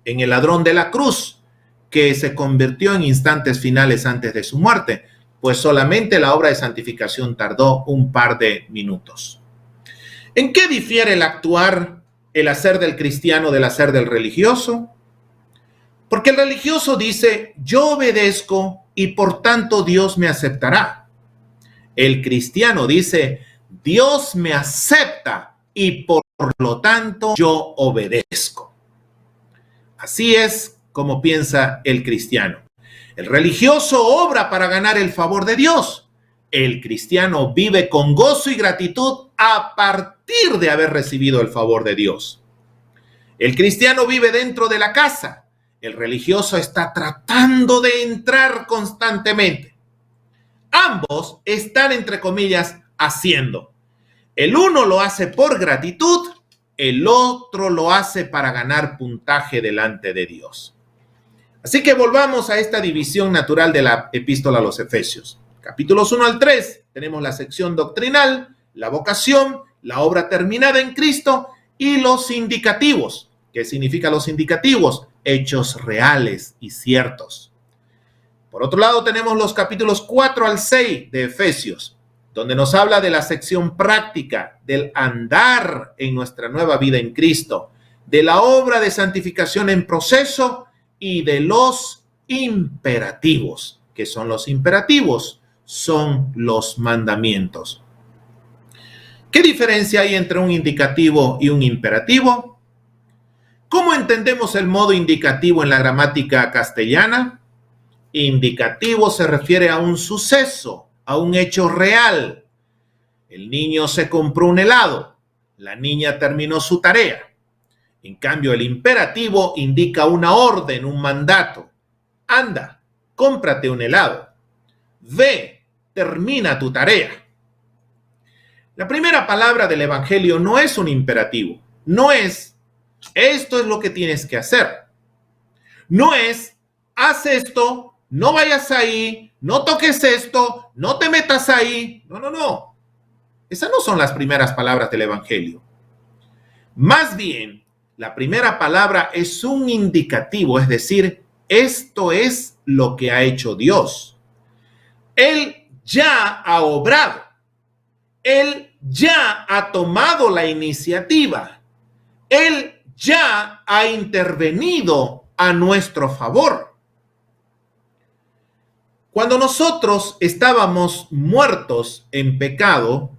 En el ladrón de la cruz, que se convirtió en instantes finales antes de su muerte, pues solamente la obra de santificación tardó un par de minutos. ¿En qué difiere el actuar, el hacer del cristiano del hacer del religioso? Porque el religioso dice, yo obedezco y por tanto Dios me aceptará. El cristiano dice, Dios me acepta y por lo tanto yo obedezco. Así es como piensa el cristiano. El religioso obra para ganar el favor de Dios. El cristiano vive con gozo y gratitud a partir de haber recibido el favor de Dios. El cristiano vive dentro de la casa. El religioso está tratando de entrar constantemente. Ambos están, entre comillas, haciendo. El uno lo hace por gratitud, el otro lo hace para ganar puntaje delante de Dios. Así que volvamos a esta división natural de la epístola a los Efesios. Capítulos 1 al 3 tenemos la sección doctrinal, la vocación, la obra terminada en Cristo y los indicativos. ¿Qué significan los indicativos? Hechos reales y ciertos. Por otro lado tenemos los capítulos 4 al 6 de Efesios, donde nos habla de la sección práctica, del andar en nuestra nueva vida en Cristo, de la obra de santificación en proceso y de los imperativos. ¿Qué son los imperativos? Son los mandamientos. ¿Qué diferencia hay entre un indicativo y un imperativo? ¿Cómo entendemos el modo indicativo en la gramática castellana? Indicativo se refiere a un suceso, a un hecho real. El niño se compró un helado, la niña terminó su tarea. En cambio, el imperativo indica una orden, un mandato. Anda, cómprate un helado. Ve, termina tu tarea. La primera palabra del Evangelio no es un imperativo. No es, esto es lo que tienes que hacer. No es, haz esto, no vayas ahí, no toques esto, no te metas ahí. No. Esas no son las primeras palabras del Evangelio. Más bien, la primera palabra es un indicativo, es decir, esto es lo que ha hecho Dios. Él ya ha obrado. Él ya ha tomado la iniciativa. Él ya ha intervenido a nuestro favor. Cuando nosotros estábamos muertos en pecado,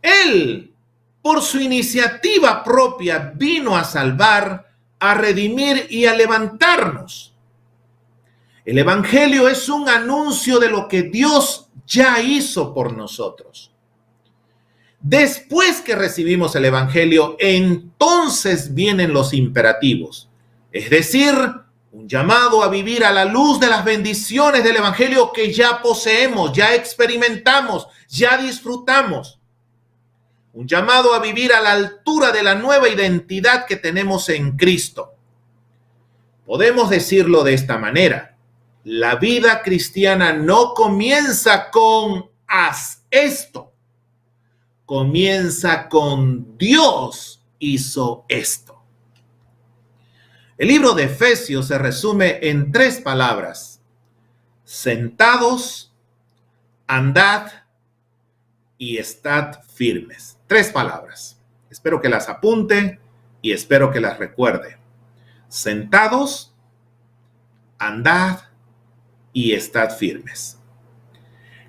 Él, por su iniciativa propia, vino a salvar, a redimir y a levantarnos. El Evangelio es un anuncio de lo que Dios ya hizo por nosotros. Después que recibimos el Evangelio, entonces vienen los imperativos, es decir, un llamado a vivir a la luz de las bendiciones del Evangelio que ya poseemos, ya experimentamos, ya disfrutamos. Un llamado a vivir a la altura de la nueva identidad que tenemos en Cristo. Podemos decirlo de esta manera: la vida cristiana no comienza con haz esto. Comienza con Dios hizo esto. El libro de Efesios se resume en 3 palabras: sentados, andad y estad firmes. 3 palabras. Espero que las apunte y espero que las recuerde. Sentados, andad y estad firmes.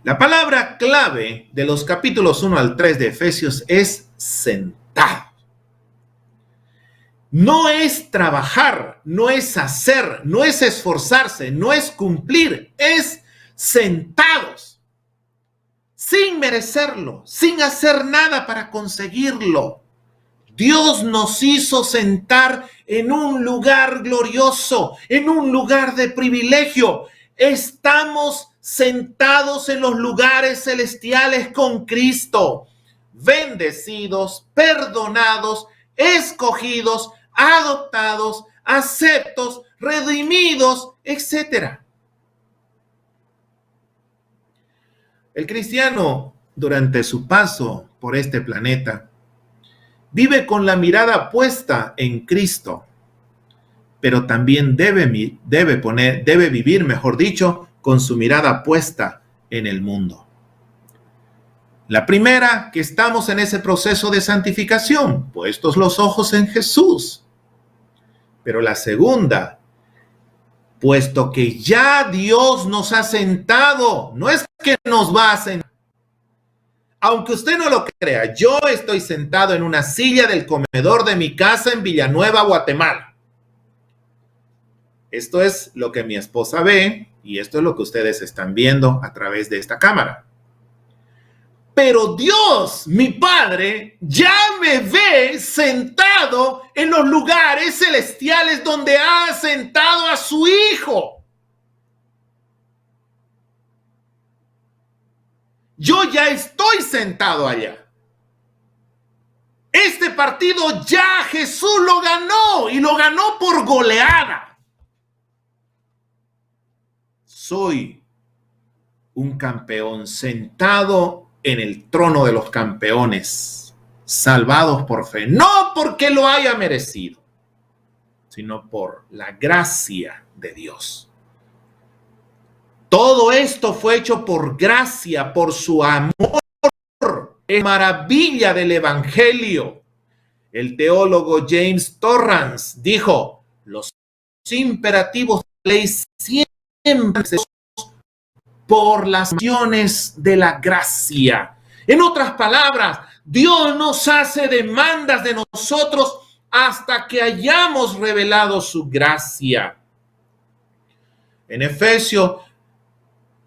La palabra clave de los capítulos 1 al 3 de Efesios es sentado. No es trabajar, no es hacer, no es esforzarse, no es cumplir, es sentados, sin merecerlo, sin hacer nada para conseguirlo. Dios nos hizo sentar en un lugar glorioso, en un lugar de privilegio. Estamos sentados en los lugares celestiales con Cristo, bendecidos, perdonados, escogidos, adoptados, aceptos, redimidos, etc. El cristiano, durante su paso por este planeta, vive con la mirada puesta en Cristo, pero también debe vivir, mejor dicho, con su mirada puesta en el mundo. La primera, que estamos en ese proceso de santificación, puestos los ojos en Jesús. Pero la segunda, puesto que ya Dios nos ha sentado, no es que nos va a sentar. Aunque usted no lo crea, yo estoy sentado en una silla del comedor de mi casa en Villanueva, Guatemala. Esto es lo que mi esposa ve y esto es lo que ustedes están viendo a través de esta cámara. Pero Dios, mi Padre, ya me ve sentado en los lugares celestiales donde ha sentado a su Hijo. Yo ya estoy sentado allá. Este partido ya Jesús lo ganó y lo ganó por goleada. Soy un campeón sentado en el trono de los campeones, salvados por fe, no porque lo haya merecido, sino por la gracia de Dios. Todo esto fue hecho por gracia, por su amor. Es maravilla del Evangelio. El teólogo James Torrance dijo: los imperativos de la ley siempre se por las acciones de la gracia. En otras palabras, Dios nos hace demandas de nosotros hasta que hayamos revelado su gracia. En Efesios,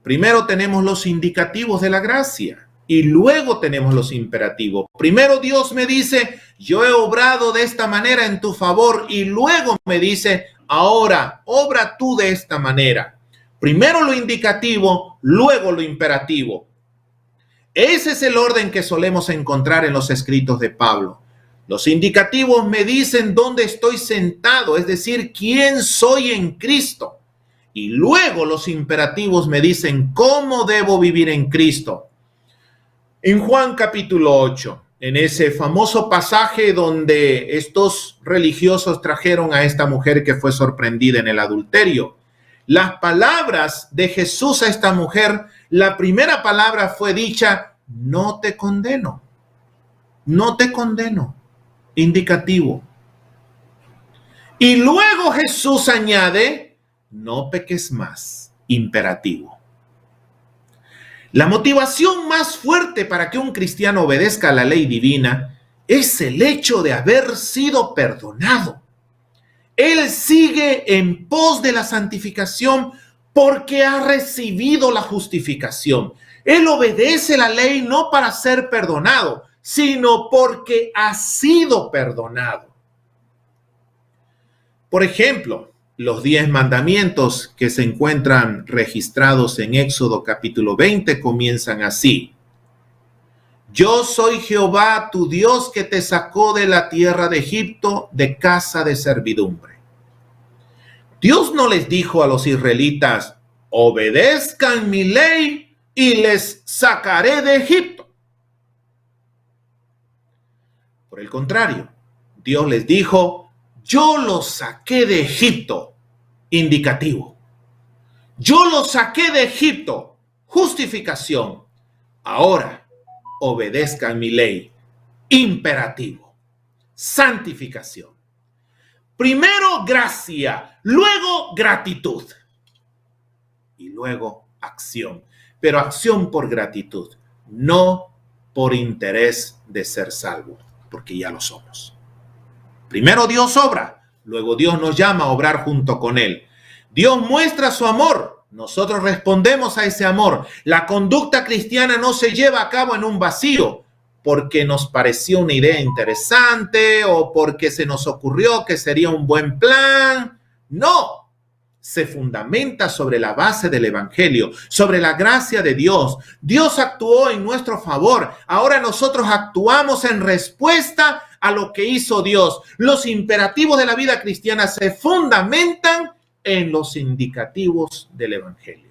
primero tenemos los indicativos de la gracia y luego tenemos los imperativos. Primero Dios me dice: yo he obrado de esta manera en tu favor, y luego me dice: ahora obra tú de esta manera. Primero lo indicativo, luego lo imperativo. Ese es el orden que solemos encontrar en los escritos de Pablo. Los indicativos me dicen dónde estoy sentado, es decir, quién soy en Cristo. Y luego los imperativos me dicen cómo debo vivir en Cristo. En Juan capítulo 8, en ese famoso pasaje donde estos religiosos trajeron a esta mujer que fue sorprendida en el adulterio, las palabras de Jesús a esta mujer La primera palabra fue dicha, no te condeno. No te condeno. Indicativo. Y luego Jesús añade, no peques más. Imperativo. La motivación más fuerte para que un cristiano obedezca a la ley divina es el hecho de haber sido perdonado. Él sigue en pos de la santificación porque ha recibido la justificación. Él obedece la ley no para ser perdonado, sino porque ha sido perdonado. Por ejemplo, los 10 mandamientos que se encuentran registrados en Éxodo capítulo 20 comienzan así. Yo soy Jehová, tu Dios, que te sacó de la tierra de Egipto, de casa de servidumbre. Dios no les dijo a los israelitas, obedezcan mi ley y les sacaré de Egipto. Por el contrario, Dios les dijo, yo los saqué de Egipto, indicativo. Yo los saqué de Egipto, justificación. Ahora obedezcan mi ley, imperativo, santificación. Primero gracia, luego gratitud y luego acción. Pero acción por gratitud, no por interés de ser salvo, porque ya lo somos. Primero Dios obra, luego Dios nos llama a obrar junto con Él. Dios muestra su amor, nosotros respondemos a ese amor. La conducta cristiana no se lleva a cabo en un vacío, porque nos pareció una idea interesante o porque se nos ocurrió que sería un buen plan. No, se fundamenta sobre la base del Evangelio, sobre la gracia de Dios. Dios actuó en nuestro favor. Ahora nosotros actuamos en respuesta a lo que hizo Dios. Los imperativos de la vida cristiana se fundamentan en los indicativos del Evangelio.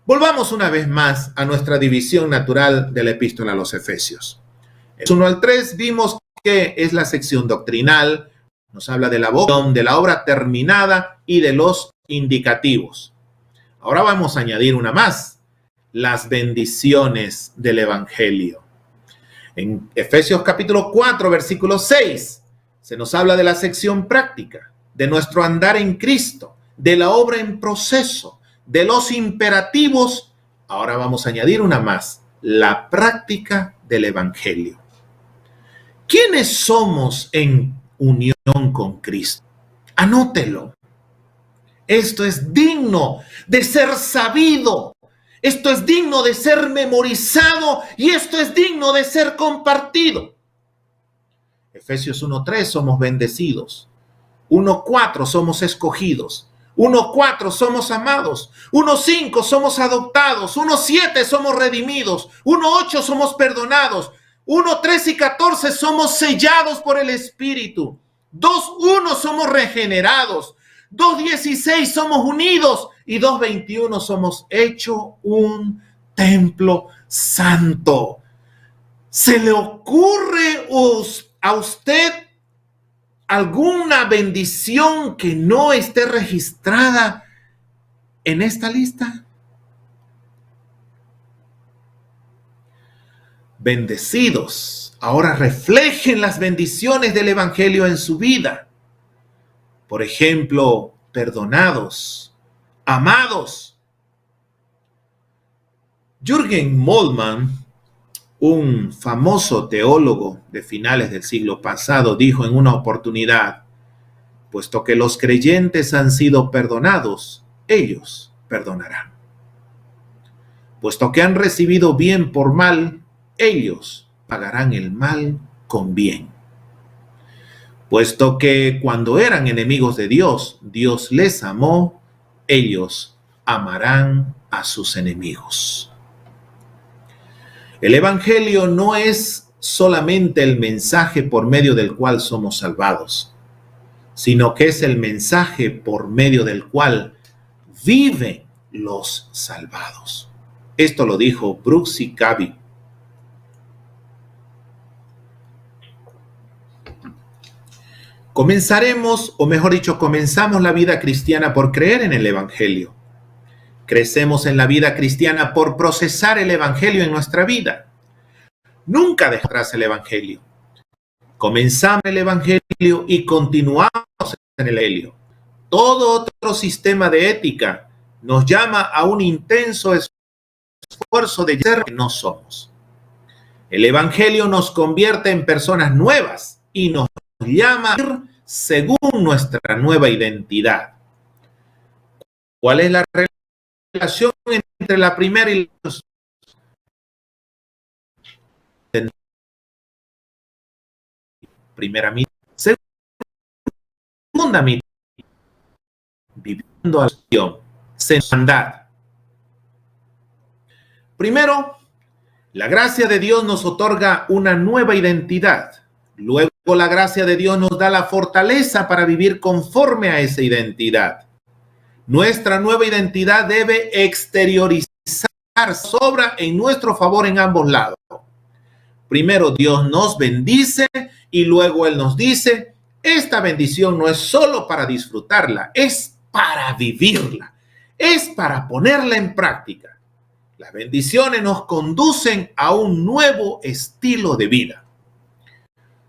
Volvamos una vez más a nuestra división natural de la epístola a los Efesios. En 1 al 3 vimos que es la sección doctrinal, nos habla de la vocación, de la obra terminada y de los indicativos. Ahora vamos a añadir una más, las bendiciones del Evangelio. En Efesios capítulo 4, versículo 6, se nos habla de la sección práctica, de nuestro andar en Cristo, de la obra en proceso, de los imperativos. Ahora vamos a añadir una más, la práctica del Evangelio. ¿Quiénes somos en unión con Cristo? Anótelo. Esto es digno de ser sabido. Esto es digno de ser memorizado y esto es digno de ser compartido. Efesios 1:3 somos bendecidos. 1:4 somos escogidos. 1:4 somos amados. 1:5 somos adoptados. 1:7 somos redimidos. 1:8 somos perdonados. 1:13 y 14 somos sellados por el Espíritu. 2:1 somos regenerados. 2:16 somos unidos y 2:21 somos hecho un templo santo. ¿Se le ocurre a usted alguna bendición que no esté registrada en esta lista? Bendecidos, ahora reflejen las bendiciones del Evangelio en su vida. Por ejemplo, perdonados, amados. Jürgen Moltmann, un famoso teólogo de finales del siglo pasado, dijo en una oportunidad, puesto que los creyentes han sido perdonados, ellos perdonarán. Puesto que han recibido bien por mal, ellos pagarán el mal con bien. Puesto que cuando eran enemigos de Dios, Dios les amó, ellos amarán a sus enemigos. El Evangelio no es solamente el mensaje por medio del cual somos salvados, sino que es el mensaje por medio del cual viven los salvados. Esto lo dijo Brooks y Caby. Comenzamos la vida cristiana por creer en el Evangelio. Crecemos en la vida cristiana por procesar el Evangelio en nuestra vida. Nunca dejarás el Evangelio. Comenzamos el Evangelio y continuamos en el Evangelio. Todo otro sistema de ética nos llama a un intenso esfuerzo de ser que no somos. El Evangelio nos convierte en personas nuevas y nos llama a vivir según nuestra nueva identidad. ¿Cuál es la relación entre la primera y la primera mitad? Segunda mitad, viviendo acción, santidad. Primero, la gracia de Dios nos otorga una nueva identidad. Luego, la gracia de Dios nos da la fortaleza para vivir conforme a esa identidad. Nuestra nueva identidad debe exteriorizar, obra en nuestro favor en ambos lados. Primero, Dios nos bendice y luego Él nos dice, esta bendición no es solo para disfrutarla, es para vivirla, es para ponerla en práctica. Las bendiciones nos conducen a un nuevo estilo de vida.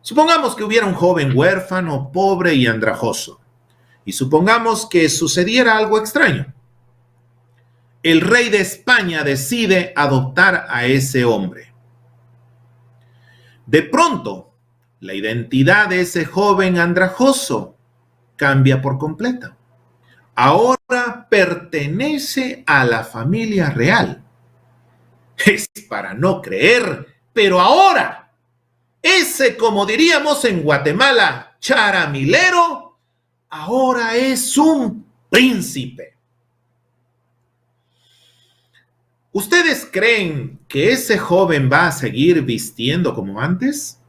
Supongamos que hubiera un joven huérfano, pobre y andrajoso. Y supongamos que sucediera algo extraño. El rey de España decide adoptar a ese hombre. De pronto, la identidad de ese joven andrajoso cambia por completo. Ahora pertenece a la familia real. Es para no creer, pero ahora, ese, como diríamos en Guatemala, charamilero, ahora es un príncipe. ¿Ustedes creen que ese joven va a seguir vistiendo como antes?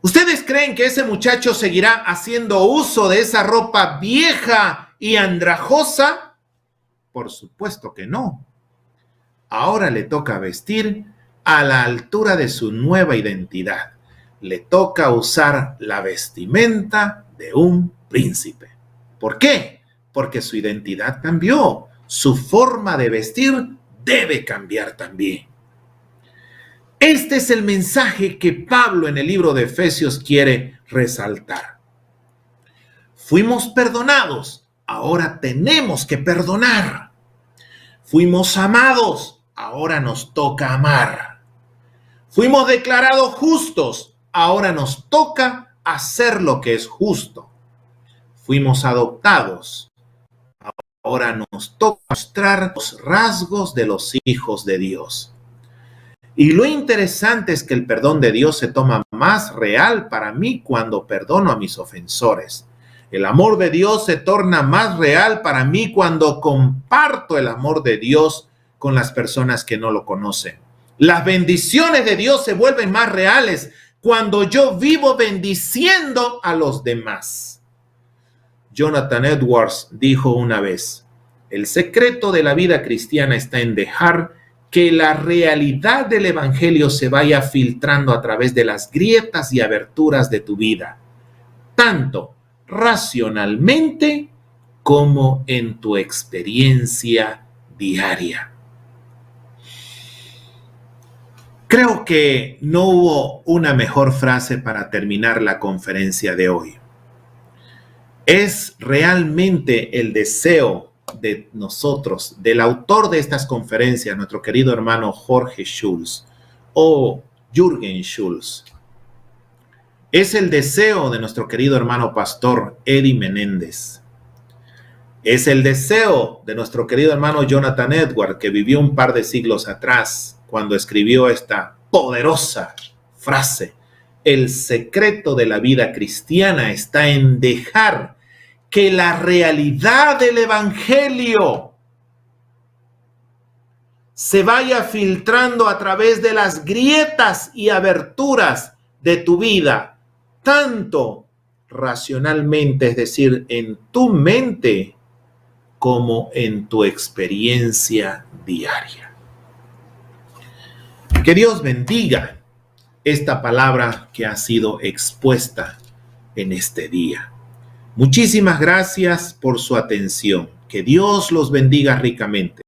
¿Ustedes creen que ese muchacho seguirá haciendo uso de esa ropa vieja y andrajosa? Por supuesto que no. Ahora le toca vestir a la altura de su nueva identidad. Le toca usar la vestimenta de un príncipe. ¿Por qué? Porque su identidad cambió. Su forma de vestir debe cambiar también. Este es el mensaje que Pablo en el libro de Efesios quiere resaltar. Fuimos perdonados, ahora tenemos que perdonar. Fuimos amados, ahora nos toca amar. Fuimos declarados justos, ahora nos toca hacer lo que es justo. Fuimos adoptados, ahora nos toca mostrar los rasgos de los hijos de Dios. Y lo interesante es que el perdón de Dios se toma más real para mí cuando perdono a mis ofensores. El amor de Dios se torna más real para mí cuando comparto el amor de Dios con las personas que no lo conocen. Las bendiciones de Dios se vuelven más reales cuando yo vivo bendiciendo a los demás. Jonathan Edwards dijo una vez, el secreto de la vida cristiana está en dejar que la realidad del Evangelio se vaya filtrando a través de las grietas y aberturas de tu vida, tanto racionalmente como en tu experiencia diaria. Creo que no hubo una mejor frase para terminar la conferencia de hoy. Es realmente el deseo de nosotros, del autor de estas conferencias, nuestro querido hermano Jorge Schulz o Jürgen Schulz. Es el deseo de nuestro querido hermano pastor Eddie Menéndez. Es el deseo de nuestro querido hermano Jonathan Edwards, que vivió un par de siglos atrás cuando escribió esta poderosa frase. El secreto de la vida cristiana está en dejar que la realidad del Evangelio se vaya filtrando a través de las grietas y aberturas de tu vida, tanto racionalmente, es decir, en tu mente, como en tu experiencia diaria. Que Dios bendiga esta palabra que ha sido expuesta en este día. Muchísimas gracias por su atención. Que Dios los bendiga ricamente.